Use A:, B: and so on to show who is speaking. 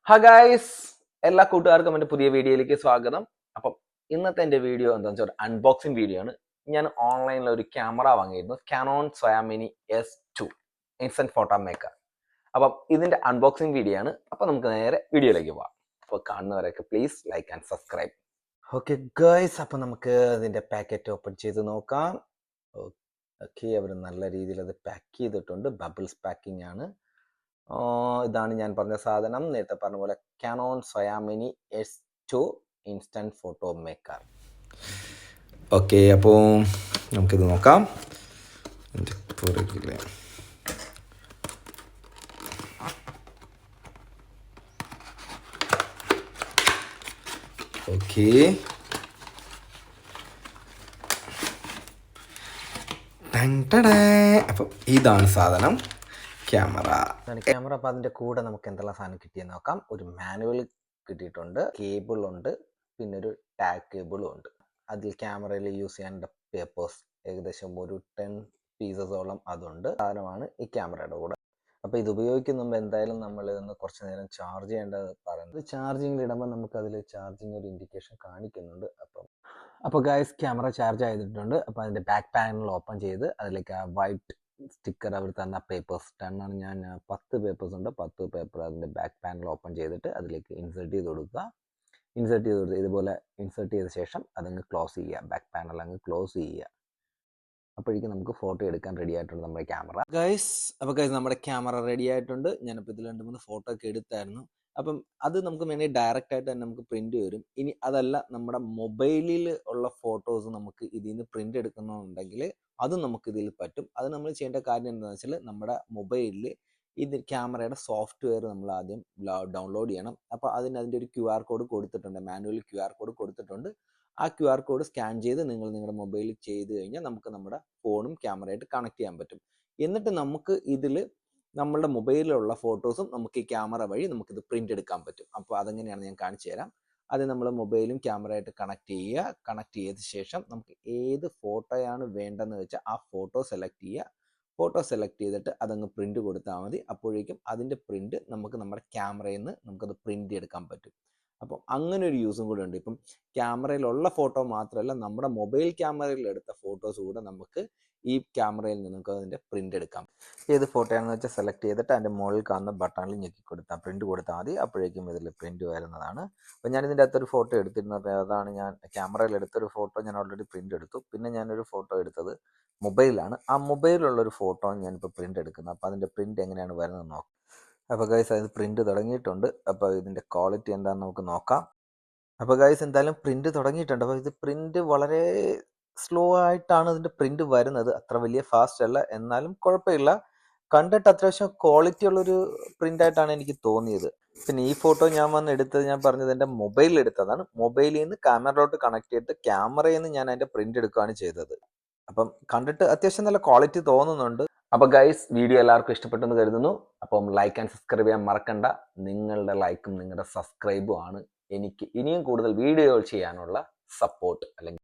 A: Hi guys, എല്ലാ കൂട്ടുകാർക്കും എൻ്റെ പുതിയ വീഡിയോയിലേക്ക് സ്വാഗതം. അപ്പം ഇന്നത്തെ എൻ്റെ വീഡിയോ എന്താണെന്ന് വെച്ചാൽ ഒരു അൺബോക്സിങ് വീഡിയോ ആണ്. ഞാൻ ഓൺലൈനിൽ ഒരു ക്യാമറ വാങ്ങിയിരുന്നു, Canon Zoemini S2 instant photo maker. അപ്പം ഇതിൻ്റെ അൺബോക്സിങ് വീഡിയോ ആണ്. അപ്പം നമുക്ക് നേരെ വീഡിയോയിലേക്ക് പോകാം. അപ്പോൾ കാണുന്നവരൊക്കെ please like and subscribe. Okay guys, അപ്പം നമുക്ക് അതിൻ്റെ പാക്കറ്റ് ഓപ്പൺ ചെയ്ത് നോക്കാം. ഓക്കെ, അവർ നല്ല രീതിയിൽ അത് പാക്ക് ചെയ്തിട്ടുണ്ട്. ബബിൾസ് പാക്കിംഗ് ആണ്. ഇതാണ് ഞാൻ പറഞ്ഞ സാധനം. നേരത്തെ പറഞ്ഞ പോലെ Canon Zoemini S2 instant photo maker. Okay, അപ്പോൾ നമുക്കിത് നോക്കാം. ഓക്കെ, അപ്പം ഇതാണ് സാധനം, ക്യാമറ. അപ്പം അതിൻ്റെ കൂടെ നമുക്ക് എന്തെല്ലാം സാധനം കിട്ടിയെന്ന് നോക്കാം. ഒരു മാനുവൽ കിട്ടിയിട്ടുണ്ട്, കേബിൾ ഉണ്ട്, പിന്നെ ഒരു ടാഗ് കേബിളും ഉണ്ട്. അതിൽ ക്യാമറയിൽ യൂസ് ചെയ്യേണ്ട പേപ്പേഴ്സ് ഏകദേശം ഒരു 10 പീസസോളം അതുണ്ട്. സാധനമാണ് ഈ ക്യാമറയുടെ കൂടെ. അപ്പോൾ ഇത് ഉപയോഗിക്കുന്ന മുമ്പ് എന്തായാലും നമ്മൾ ഇതൊന്ന് കുറച്ച് നേരം ചാർജ് ചെയ്യേണ്ടത് പറയുന്നത്. ചാർജിങ്ങിൽ ഇടുമ്പോൾ നമുക്ക് അതിൽ ചാർജിങ് ഒരു ഇൻഡിക്കേഷൻ കാണിക്കുന്നുണ്ട്. അപ്പോൾ ഗൈസ്, ക്യാമറ ചാർജ് ചെയ്തിട്ടുണ്ട്. അപ്പോൾ അതിൻ്റെ ബാക്ക് പാനൽ ഓപ്പൺ ചെയ്ത് അതിലേക്ക് ആ വൈറ്റ് സ്റ്റിക്കർ അവർ തന്ന പേപ്പേഴ്സ് 10 ആണ്. ഞാൻ 10 പേപ്പേഴ്സ് ഉണ്ട്. 10 പേപ്പർ അതിൻ്റെ ബാക്ക് പാനൽ ഓപ്പൺ ചെയ്തിട്ട് അതിലേക്ക് ഇൻസേർട്ട് ചെയ്ത് കൊടുക്കുക. ഇതുപോലെ ഇൻസേർട്ട് ചെയ്ത ശേഷം അതങ്ങ് ക്ലോസ് ചെയ്യുക. ബാക്ക് പാനൽ അങ്ങ് ക്ലോസ് ചെയ്യുക. അപ്പോഴേക്കും നമുക്ക് ഫോട്ടോ എടുക്കാൻ റെഡി ആയിട്ടുണ്ട് നമ്മുടെ ക്യാമറ. അപ്പോൾ ഗൈസ്, നമ്മുടെ ക്യാമറ റെഡി ആയിട്ടുണ്ട്. ഞാനിപ്പോൾ ഇതിൽ 2-3 ഫോട്ടോ ഒക്കെ എടുത്തായിരുന്നു. അപ്പം അത് നമുക്ക് വേണമെങ്കിൽ ഡയറക്റ്റ് ആയിട്ട് തന്നെ നമുക്ക് പ്രിന്റ് വരും. ഇനി അതല്ല, നമ്മുടെ മൊബൈലിൽ ഉള്ള ഫോട്ടോസ് നമുക്ക് ഇതിൽ നിന്ന് പ്രിന്റ് എടുക്കണമെന്നുണ്ടെങ്കിൽ അതും നമുക്ക് ഇതിൽ പറ്റും. അത് നമ്മൾ ചെയ്യേണ്ട കാര്യം എന്താണെന്ന് വെച്ചാൽ, നമ്മുടെ മൊബൈലിൽ ഇത് ക്യാമറയുടെ സോഫ്റ്റ്വെയർ നമ്മൾ ആദ്യം ഡൗൺലോഡ് ചെയ്യണം. അപ്പോൾ അതിൻ്റെ ഒരു QR കോഡ് കൊടുത്തിട്ടുണ്ട്, മാനുവൽ QR കോഡ് കൊടുത്തിട്ടുണ്ട്. ആ QR കോഡ് സ്കാൻ ചെയ്ത് നിങ്ങളുടെ മൊബൈലിൽ ചെയ്ത് കഴിഞ്ഞാൽ നമുക്ക് നമ്മുടെ ഫോണും ക്യാമറയായിട്ട് കണക്ട് ചെയ്യാൻ പറ്റും. എന്നിട്ട് നമുക്ക് ഇതിൽ നമ്മളുടെ മൊബൈലിലുള്ള ഫോട്ടോസും നമുക്ക് ഈ ക്യാമറ വഴി നമുക്കിത് പ്രിന്റ് എടുക്കാൻ പറ്റും. അപ്പോൾ അതെങ്ങനെയാണ് ഞാൻ കാണിച്ചു തരാം. അത് നമ്മൾ മൊബൈലും ക്യാമറയായിട്ട് കണക്ട് ചെയ്യുക. കണക്ട് ചെയ്ത ശേഷം നമുക്ക് ഏത് ഫോട്ടോയാണ് വേണ്ടതെന്ന് വെച്ചാൽ ആ ഫോട്ടോ സെലക്ട് ചെയ്യുക. ഫോട്ടോ സെലക്ട് ചെയ്തിട്ട് അതങ്ങ് പ്രിന്റ് കൊടുത്താൽ മതി. അപ്പോഴേക്കും അതിൻ്റെ പ്രിന്റ് നമുക്ക് നമ്മുടെ ക്യാമറയിൽ നിന്ന് നമുക്കത് പ്രിന്റ് എടുക്കാൻ പറ്റും. അപ്പം അങ്ങനെ ഒരു യൂസും കൂടെ ഉണ്ട്. ഇപ്പം ക്യാമറയിലുള്ള ഫോട്ടോ മാത്രമല്ല, നമ്മുടെ മൊബൈൽ ക്യാമറയിൽ എടുത്ത ഫോട്ടോസ് കൂടെ നമുക്ക് ഈ ക്യാമറയിൽ നിന്ന് നമുക്ക് അതിൻ്റെ പ്രിന്റ് എടുക്കാം. ഏത് ഫോട്ടോയാണെന്ന് വെച്ചാൽ സെലക്ട് ചെയ്തിട്ട് അതിൻ്റെ മുകളിൽ കാണുന്ന ബട്ടണിൽ ഞെക്കി കൊടുത്താൽ പ്രിന്റ് കൊടുത്താൽ മതി. അപ്പോഴേക്കും ഇതിൽ പ്രിന്റ് വരുന്നതാണ്. അപ്പം ഞാൻ ഇതിൻ്റെ അകത്തൊരു ഫോട്ടോ എടുത്തിരുന്നത്, അതാണ് ഞാൻ ക്യാമറയിൽ എടുത്തൊരു ഫോട്ടോ. ഞാൻ ഓൾറെഡി പ്രിന്റ് എടുത്തു. പിന്നെ ഞാനൊരു ഫോട്ടോ എടുത്തത് മൊബൈലാണ്. ആ മൊബൈലിലുള്ളൊരു ഫോട്ടോ ഞാനിപ്പോൾ പ്രിന്റ് എടുക്കുന്നത്. അപ്പോൾ അതിൻ്റെ പ്രിന്റ് എങ്ങനെയാണ് വരുന്നത് നോക്കാം. അപ്പോൾ ഗൈസ്, അത് പ്രിന്റ് തുടങ്ങിയിട്ടുണ്ട്. അപ്പോൾ ഇതിൻ്റെ ക്വാളിറ്റി എന്താണെന്ന് നമുക്ക് നോക്കാം. അപ്പോൾ ഗൈസ്, എന്തായാലും പ്രിന്റ് തുടങ്ങിയിട്ടുണ്ട്. അപ്പോൾ ഇത് പ്രിന്റ് വളരെ സ്ലോ ആയിട്ടാണ് ഇതിൻ്റെ പ്രിന്റ് വരുന്നത്. അത്ര വലിയ ഫാസ്റ്റ് അല്ല, എന്നാലും കുഴപ്പമില്ല. കണ്ടിട്ട് അത്യാവശ്യം ക്വാളിറ്റി ഉള്ളൊരു പ്രിന്റ് ആയിട്ടാണ് എനിക്ക് തോന്നിയത്. പിന്നെ ഈ ഫോട്ടോ ഞാൻ വന്ന് എടുത്തത്, ഞാൻ പറഞ്ഞത് എൻ്റെ മൊബൈലിൽ എടുത്തതാണ്. മൊബൈലിൽ നിന്ന് ക്യാമറയിലോട്ട് കണക്ട് ചെയ്തിട്ട് ക്യാമറയിൽ നിന്ന് ഞാൻ അതിൻ്റെ പ്രിന്റ് എടുക്കുകയാണ് ചെയ്തത്. അപ്പം കണ്ടിട്ട് അത്യാവശ്യം നല്ല ക്വാളിറ്റി തോന്നുന്നുണ്ട്. അപ്പോൾ ഗൈസ്, വീഡിയോ എല്ലാവർക്കും ഇഷ്ടപ്പെട്ടെന്ന് കരുതുന്നു. അപ്പം ലൈക്ക് ആൻഡ് സബ്സ്ക്രൈബ് ചെയ്യാൻ മറക്കണ്ട. നിങ്ങളുടെ ലൈക്കും നിങ്ങളുടെ സബ്സ്ക്രൈബും ആണ് എനിക്ക് ഇനിയും കൂടുതൽ വീഡിയോകൾ ചെയ്യാനുള്ള സപ്പോർട്ട് അല്ലെങ്കിൽ